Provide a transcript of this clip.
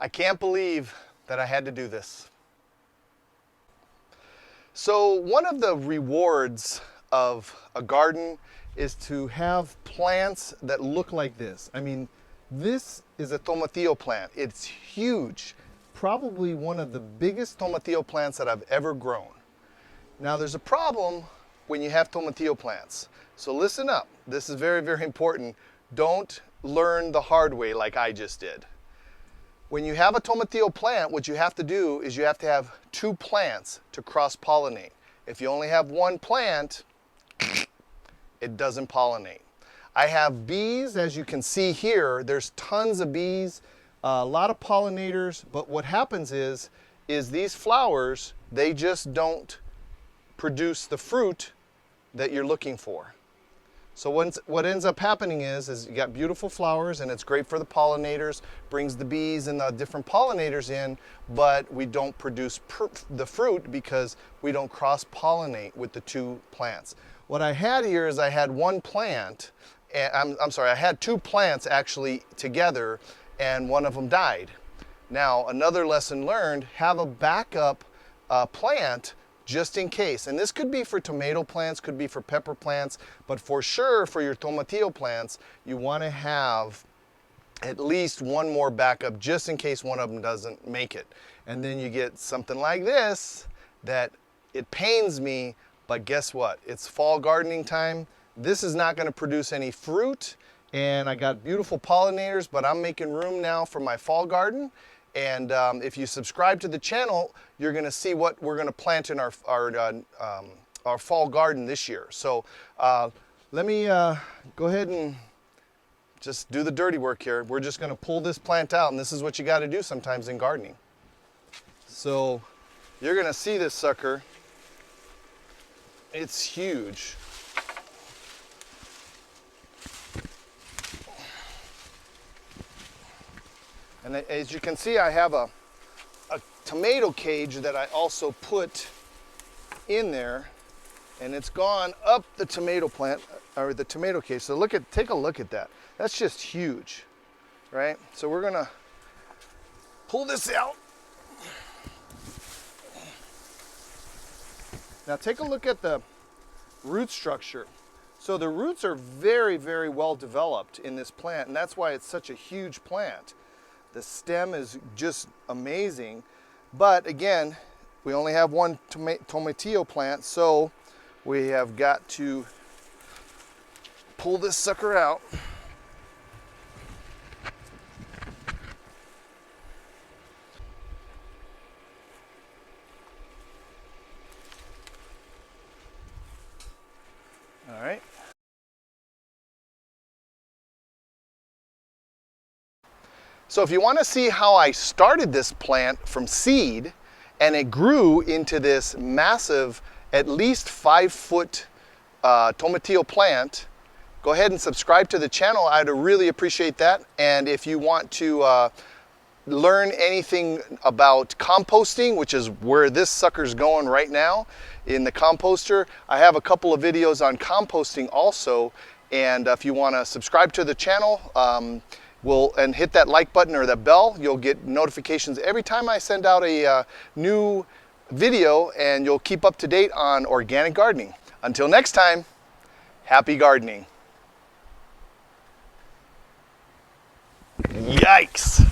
I can't believe that I had to do this. So one of the rewards of a garden is to have plants that look like this. I mean, this is a tomatillo plant. It's huge. Probably one of the biggest tomatillo plants that I've ever grown. Now there's a problem when you have tomatillo plants. So listen up. This is very, very important. Don't learn the hard way like I just did. When you have a tomatillo plant, what you have to do is you have to have two plants to cross-pollinate. If you only have one plant, it doesn't pollinate. I have bees, as you can see here. There's tons of bees, a lot of pollinators, but what happens is these flowers, they just don't produce the fruit that you're looking for. So what ends up happening is you got beautiful flowers and it's great for the pollinators, brings the bees and the different pollinators in, but we don't produce the fruit because we don't cross-pollinate with the two plants. What I had here is I had one plant, I'm sorry, I had two plants actually together and one of them died. Now, another lesson learned, have a backup plant just in case. And this could be for tomato plants, could be for pepper plants, but for sure for your tomatillo plants, you want to have at least one more backup just in case one of them doesn't make it. And then you get something like this that it pains me, but guess what? It's fall gardening time. This is not going to produce any fruit, and I got beautiful pollinators, but I'm making room now for my fall garden. And if you subscribe to the channel, you're going to see what we're going to plant in our fall garden this year. So let me go ahead and just do the dirty work here. We're just going to pull this plant out, and this is what you got to do sometimes in gardening. So you're going to see this sucker. It's huge. And as you can see, I have a tomato cage that I also put in there, and it's gone up the tomato plant, or the tomato cage. So take a look at that. That's just huge, right? So we're gonna pull this out. Now take a look at the root structure. So the roots are very, very well developed in this plant, and that's why it's such a huge plant. The stem is just amazing, but again, we only have one tomatillo plant, so we have got to pull this sucker out. All right. So if you want to see how I started this plant from seed and it grew into this massive, at least 5-foot tomatillo plant, go ahead and subscribe to the channel. I'd really appreciate that. And if you want to learn anything about composting, which is where this sucker's going right now in the composter, I have a couple of videos on composting also. And if you want to subscribe to the channel, and hit that like button or that bell, you'll get notifications every time I send out a new video, and you'll keep up to date on organic gardening. Until next time, happy gardening. Yikes!